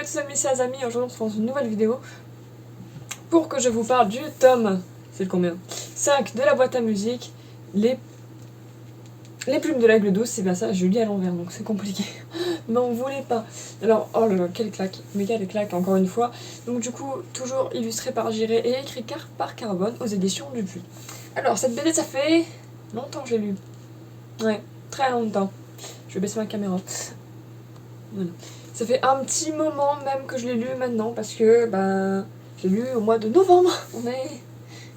tous amis et amis, aujourd'hui on se lance une nouvelle vidéo pour que je vous parle du tome, c'est le combien 5 de la boîte à musique, les plumes de l'aigle douce, c'est bien ça, je lis à l'envers donc c'est compliqué. N'en voulez pas. Alors, oh là là, quelle claque, mais quelle claque encore une fois. Donc du coup, toujours illustré par Jiré et écrit par Carbone aux éditions Dupuis. Alors, cette BD, ça fait longtemps que je l'ai lu. Ouais, très longtemps. Je vais baisser ma caméra. Voilà. Ça fait un petit moment même que je l'ai lu maintenant parce que bah, je l'ai lu au mois de novembre. On est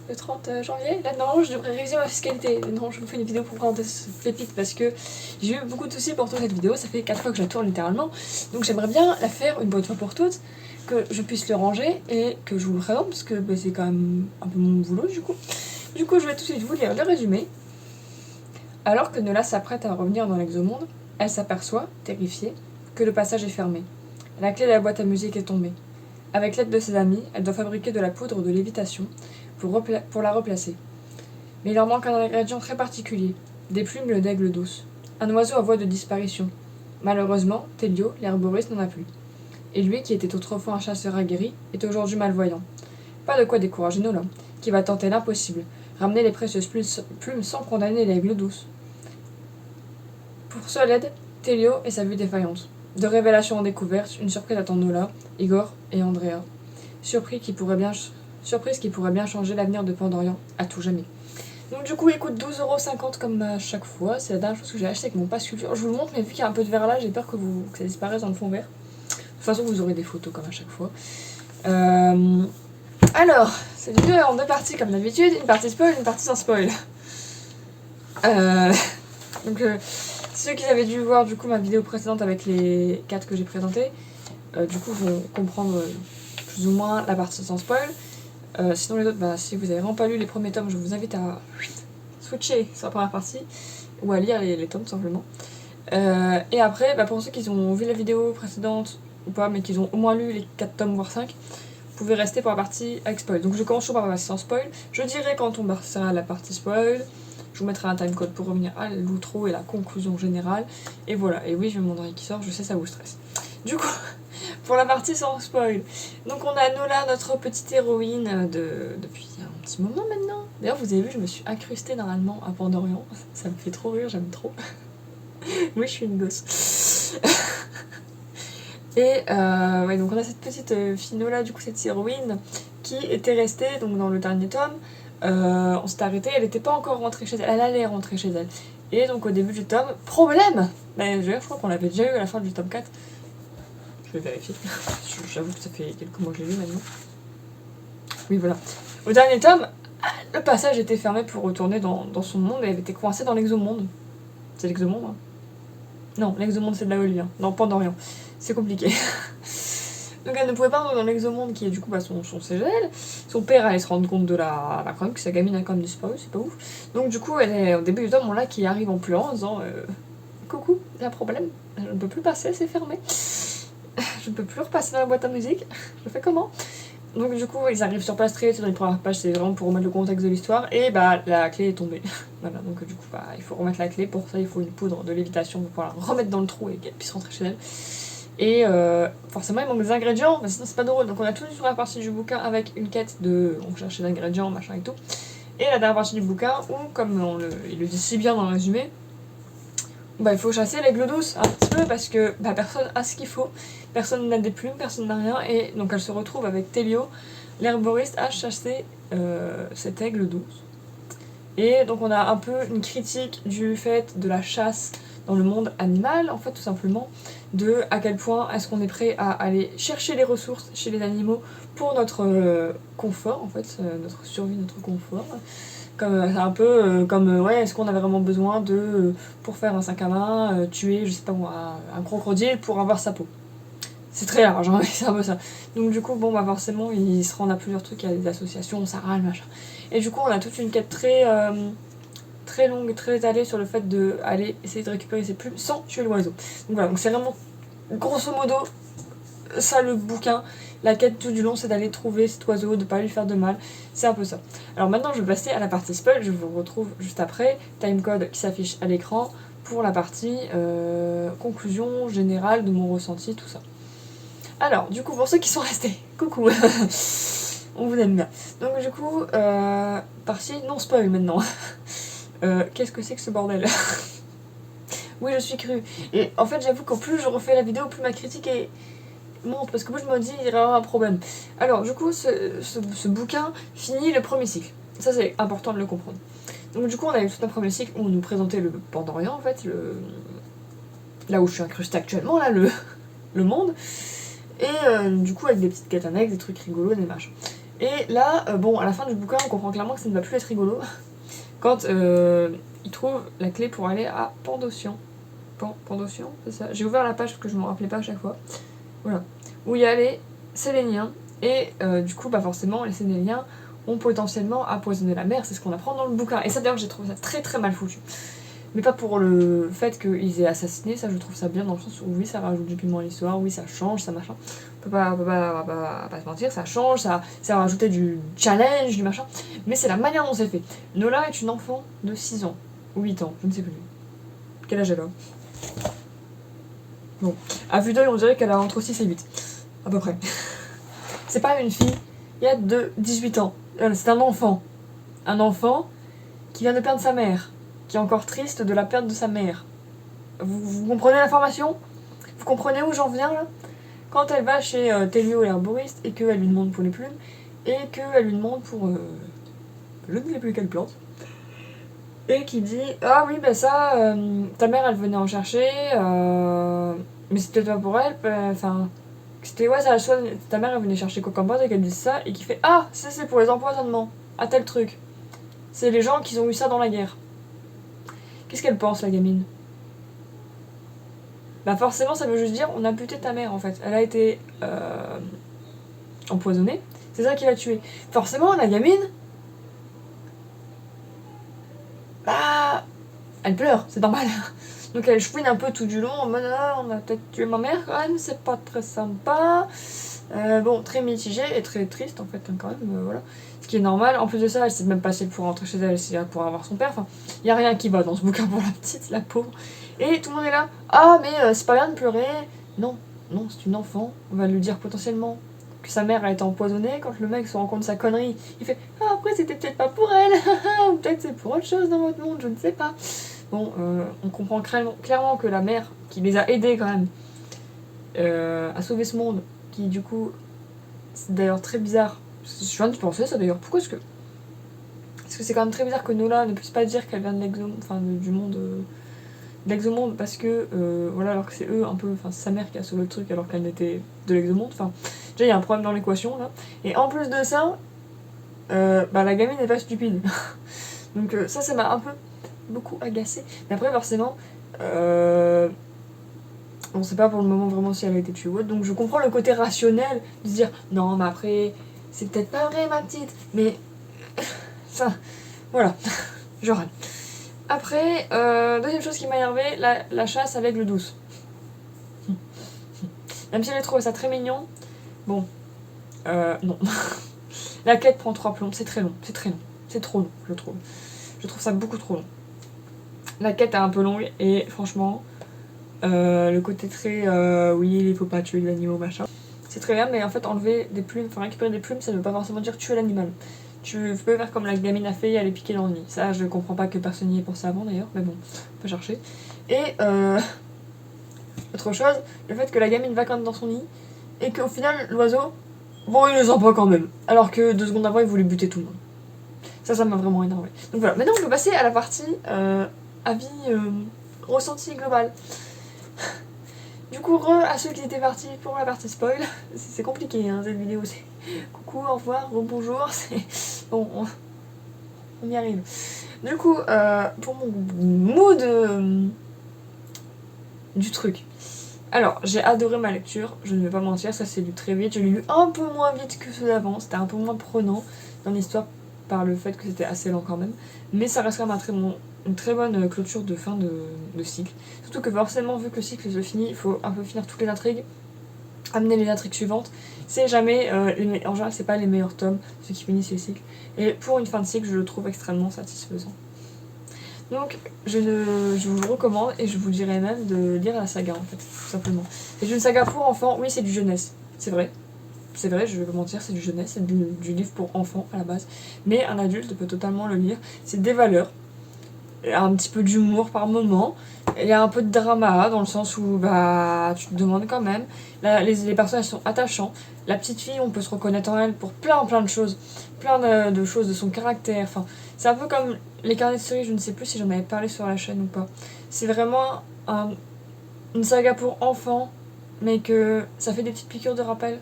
le 30 janvier. Là non, je devrais réviser ma fiscalité. Non, je vous fais une vidéo pour présenter cette pépite parce que j'ai eu beaucoup de soucis pour tourner cette vidéo. Ça fait 4 fois que je la tourne littéralement. Donc j'aimerais bien la faire une bonne fois pour toutes, que je puisse le ranger et que je vous le présente parce que bah, c'est quand même un peu mon boulot du coup. Du coup, je vais tout de suite vous lire le résumé. Alors que Nola s'apprête à revenir dans l'exomonde, elle s'aperçoit, terrifiée, que le passage est fermé. La clé de la boîte à musique est tombée. Avec l'aide de ses amis, elle doit fabriquer de la poudre de lévitation pour la replacer. Mais il leur manque un ingrédient très particulier, des plumes d'aigle douce. Un oiseau à voie de disparition. Malheureusement, Télio, l'herboriste, n'en a plus. Et lui, qui était autrefois un chasseur aguerri, est aujourd'hui malvoyant. Pas de quoi décourager Nola, qui va tenter l'impossible, ramener les précieuses plumes sans condamner l'aigle douce. Pour seule aide, Télio et sa vue défaillante. De révélation en découverte, une surprise attend Nola, Igor et Andrea. Surprise qui pourrait bien changer l'avenir de Pandorian à tout jamais. Donc du coup, il coûte 12,50€ comme à chaque fois. C'est la dernière chose que j'ai acheté avec mon pass culture. Je vous le montre, mais vu qu'il y a un peu de verre là, j'ai peur que ça disparaisse dans le fond vert. De toute façon, vous aurez des photos comme à chaque fois. Alors, c'est du en deux parties comme d'habitude. Une partie spoil, une partie sans spoil. Donc... ceux qui avaient dû voir du coup ma vidéo précédente avec les 4 que j'ai présentés, du coup vont comprendre plus ou moins la partie sans spoil. Sinon les autres, bah, si vous avez vraiment pas lu les premiers tomes, je vous invite à switcher sur la première partie ou à lire les tomes simplement. Et après, bah, pour ceux qui ont vu la vidéo précédente ou pas, mais qui ont au moins lu les 4 tomes voire 5, vous pouvez rester pour la partie avec spoil. Donc je commence toujours par la partie sans spoil. Je dirai quand on passera à la partie spoil. Je vous mettrai un timecode pour revenir à l'outro et la conclusion générale. Et voilà, et oui, j'ai mon oreille qui sort, je sais, ça vous stresse. Du coup, pour la partie sans spoil, donc on a Nola, notre petite héroïne depuis un petit moment maintenant. D'ailleurs, vous avez vu, je me suis incrustée normalement à Pandorian. Ça me fait trop rire, j'aime trop. Oui, je suis une gosse. Et ouais, donc on a cette petite fille Nola, du coup, cette héroïne, qui était restée donc, dans le dernier tome. On s'est arrêté, elle n'était pas encore rentrée chez elle, elle allait rentrer chez elle. Et donc au début du tome, problème je crois qu'on l'avait déjà eu à la fin du tome 4. Je vais vérifier. J'avoue que ça fait quelques mois que je l'ai lu maintenant. Oui, voilà. Au dernier tome, le passage était fermé pour retourner dans son monde et elle était coincée dans l'exomonde. C'est l'exomonde, hein? Non, l'exomonde c'est de la Olivia. Non, Pandorian. C'est compliqué. Donc elle ne pouvait pas rentrer dans l'exomonde qui est du coup son CGL. Son père allait se rendre compte de la que sa gamine a quand même disparu, c'est pas ouf. Donc du coup elle est au début du tome, on l'a qui arrive en pleurant en disant coucou, il y a un problème, je ne peux plus passer, c'est fermé. Je ne peux plus repasser dans la boîte à musique, je fais comment? Donc du coup ils arrivent sur place très vite dans les premières pages, c'est vraiment pour remettre le contexte de l'histoire. Et bah la clé est tombée. Voilà, donc du coup bah, il faut remettre la clé, pour ça il faut une poudre de lévitation pour pouvoir la remettre dans le trou et qu'elle puisse rentrer chez elle. Et forcément il manque des ingrédients, mais sinon c'est pas drôle. Donc on a tout sur la partie du bouquin avec une quête de on cherche des ingrédients, machin et tout. Et la dernière partie du bouquin où, comme il le dit si bien dans le résumé, bah il faut chasser l'aigle douce un petit peu parce que bah, personne a ce qu'il faut, personne n'a des plumes, personne n'a rien. Et donc elle se retrouve avec Télio, l'herboriste, à chasser cet aigle douce. Et donc on a un peu une critique du fait de la chasse dans le monde animal, en fait tout simplement, de à quel point est-ce qu'on est prêt à aller chercher les ressources chez les animaux pour notre confort, en fait, notre survie, notre confort. Comme, c'est un peu comme, ouais, est-ce qu'on a vraiment besoin de, pour faire un sac à main, tuer, je sais pas moi, un crocodile pour avoir sa peau. C'est très large, hein, c'est un peu ça. Donc du coup, bon, bah forcément, il se rend à plusieurs trucs, il y a des associations, ça râle, machin. Et du coup, on a toute une quête très longue, très étalée sur le fait d'aller essayer de récupérer ses plumes sans tuer l'oiseau. Donc voilà, donc c'est vraiment, grosso modo, ça le bouquin. La quête tout du long, c'est d'aller trouver cet oiseau, de pas lui faire de mal. C'est un peu ça. Alors maintenant, je vais passer à la partie spoil, je vous retrouve juste après. Timecode qui s'affiche à l'écran pour la partie conclusion générale de mon ressenti, tout ça. Alors, du coup, pour ceux qui sont restés, coucou. On vous aime bien. Donc du coup, partie non spoil maintenant. Qu'est-ce que c'est que ce bordel? Oui, je suis crue. Et en fait, j'avoue qu'au plus je refais la vidéo, plus ma critique monte. Parce que moi, je me dis, il y aura un problème. Alors, du coup, ce bouquin finit le premier cycle. Ça, c'est important de le comprendre. Donc, du coup, on a eu tout un premier cycle où on nous présentait le Pandorien, en fait, là où je suis incrustée actuellement, là, le monde. Et du coup, avec des petites quêtes annexes, des trucs rigolos, des machins. Et là, bon, à la fin du bouquin, on comprend clairement que ça ne va plus être rigolo. Quand il trouve la clé pour aller à Pandocian. Pandocian, c'est ça. J'ai ouvert la page parce que je ne me rappelais pas à chaque fois. Voilà. Où il y a les Séléniens. Et du coup, bah forcément, les Séléniens ont potentiellement empoisonné la mer. C'est ce qu'on apprend dans le bouquin. Et ça, d'ailleurs, j'ai trouvé ça très très mal foutu. Mais pas pour le fait qu'ils aient assassiné, ça je trouve ça bien dans le sens où oui, ça rajoute du piment à l'histoire, oui, ça change, ça machin. On peut pas se mentir, ça change, ça a rajouté du challenge, du machin. Mais c'est la manière dont c'est fait. Nola est une enfant de 6 ans, ou 8 ans, je ne sais plus. Quel âge elle a? Bon, à vue d'œil, on dirait qu'elle a entre 6 et 8, à peu près. C'est pas une fille, il y a de 18 ans. C'est un enfant. Un enfant qui vient de perdre sa mère, qui est encore triste de la perte de sa mère. Vous comprenez l'information? Vous comprenez où j'en viens là? Quand elle va chez Télio l'herboriste et qu'elle lui demande pour les plumes, et qu'elle lui demande pour je ne sais plus quelle plante, et qui dit ah oui bah ça ta mère elle venait en chercher mais c'était pas pour elle, enfin c'était ouais ça soit ta mère elle venait chercher quoi comme boîte et qu'elle dit ça et qui fait ah ça c'est pour les empoisonnements à tel truc, c'est les gens qui ont eu ça dans la guerre. Qu'est-ce qu'elle pense la gamine? Bah forcément ça veut juste dire on a buté ta mère en fait, elle a été empoisonnée, c'est ça qui l'a tuée. Forcément la gamine, bah elle pleure, c'est normal. Donc elle chouine un peu tout du long en mode ah, on a peut-être tué ma mère quand même, c'est pas très sympa. Bon, très mitigée et très triste en fait, hein, quand même, voilà. Ce qui est normal. En plus de ça, elle sait même pas si elle pourra rentrer chez elle, si elle pourra avoir son père. Enfin, il y a rien qui va dans ce bouquin pour la petite, la pauvre. Et tout le monde est là. Ah, mais c'est pas bien de pleurer. Non, non, c'est une enfant. On va lui dire potentiellement que sa mère a été empoisonnée. Quand le mec se rend compte de sa connerie, il fait ah, après c'était peut-être pas pour elle, ou peut-être c'est pour autre chose dans votre monde, je ne sais pas. Bon, on comprend clairement que la mère, qui les a aidés quand même à sauver ce monde, qui du coup, c'est d'ailleurs très bizarre, je viens de penser ça d'ailleurs, pourquoi est-ce que... Parce que c'est quand même très bizarre que Nola ne puisse pas dire qu'elle vient de du monde... de l'exomonde, parce que, voilà, alors que c'est eux un peu, enfin c'est sa mère qui a sauvé le truc alors qu'elle était de l'exomonde, enfin, déjà il y a un problème dans l'équation là, et en plus de ça, bah la gamine n'est pas stupide, donc ça m'a un peu beaucoup agacée, mais après forcément, on sait pas pour le moment vraiment si elle a été tuée ou autre, donc je comprends le côté rationnel de se dire non mais après c'est peut-être pas vrai ma petite, mais enfin voilà, je râle. Après, deuxième chose qui m'a énervé, la chasse avec le douce. Même si j'ai trouvé ça très mignon, bon, non. La quête prend 3 plombs, c'est très long, c'est très long, c'est trop long je trouve. Je trouve ça beaucoup trop long. La quête est un peu longue et franchement, le côté très oui il faut pas tuer les animaux machin, c'est très bien, mais en fait enlever des plumes, enfin récupérer des plumes ça veut pas forcément dire tuer l'animal. Tu peux faire comme la gamine a fait et aller piquer dans le nid. Ça je comprends pas que personne n'y ait pensé avant d'ailleurs, mais bon, on peut chercher. Et autre chose, le fait que la gamine va quand même dans son nid et qu'au final l'oiseau, bon il le sent pas quand même, alors que 2 secondes avant il voulait buter tout le monde. Ça m'a vraiment énervé. Donc voilà, maintenant on peut passer à la partie avis ressenti global. Du coup, à ceux qui étaient partis pour la partie spoil, c'est compliqué hein, cette vidéo, c'est coucou, au revoir, bonjour, c'est... Bon, on y arrive. Du coup, pour mon mood du truc. Alors, j'ai adoré ma lecture, je ne vais pas mentir, ça s'est lu très vite, je l'ai lu un peu moins vite que ceux d'avant, c'était un peu moins prenant dans l'histoire par le fait que c'était assez lent quand même, mais ça reste quand même une très bonne clôture de fin de cycle. Surtout que forcément, vu que le cycle se finit, il faut un peu finir toutes les intrigues, amener les intrigues suivantes. C'est jamais, en général, c'est pas les meilleurs tomes, ceux qui finissent les cycles. Et pour une fin de cycle, je le trouve extrêmement satisfaisant. Donc, je vous le recommande et je vous dirais même de lire la saga en fait, tout simplement. C'est une saga pour enfants, oui, c'est du jeunesse. c'est vrai. C'est vrai, je vais pas mentir, c'est du jeunesse, c'est du livre pour enfants à la base. Mais un adulte peut totalement le lire. C'est des valeurs, un petit peu d'humour par moment. Il y a un peu de drama dans le sens où bah tu te demandes quand même. Là, les personnages sont attachants. La petite fille, on peut se reconnaître en elle pour plein de choses. Plein de choses de son caractère. Enfin, c'est un peu comme les carnets de série, je ne sais plus si j'en avais parlé sur la chaîne ou pas. C'est vraiment une saga pour enfants, mais que ça fait des petites piqûres de rappel,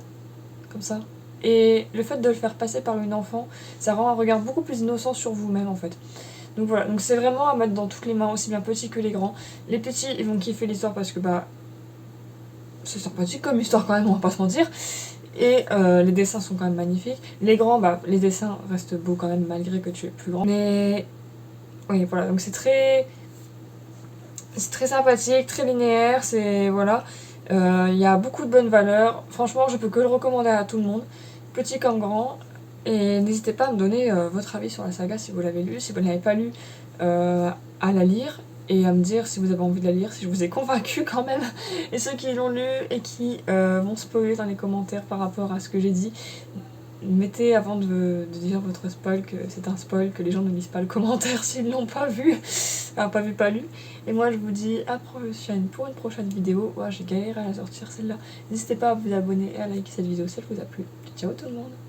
comme ça. Et le fait de le faire passer par une enfant, ça rend un regard beaucoup plus innocent sur vous-même en fait. Donc voilà, donc c'est vraiment à mettre dans toutes les mains, aussi bien petits que les grands. Les petits, ils vont kiffer l'histoire parce que bah c'est sympathique comme histoire quand même, on va pas se mentir. Et les dessins sont quand même magnifiques. Les grands, bah les dessins restent beaux quand même malgré que tu es plus grand. Mais oui voilà, donc c'est très sympathique, très linéaire, c'est voilà. Il y a beaucoup de bonnes valeurs. Franchement, je peux que le recommander à tout le monde, petit comme grand. Et n'hésitez pas à me donner votre avis sur la saga si vous l'avez lu, si vous ne l'avez pas lu, à la lire et à me dire si vous avez envie de la lire, si je vous ai convaincu quand même. Et ceux qui l'ont lu et qui vont spoiler dans les commentaires par rapport à ce que j'ai dit, mettez avant de dire votre spoil que c'est un spoil, que les gens ne lisent pas le commentaire s'ils ne l'ont pas vu, enfin pas vu, pas lu. Et moi je vous dis à la prochaine pour une prochaine vidéo. Ouais, j'ai galéré à la sortir celle-là. N'hésitez pas à vous abonner et à liker cette vidéo si elle vous a plu. Ciao tout le monde.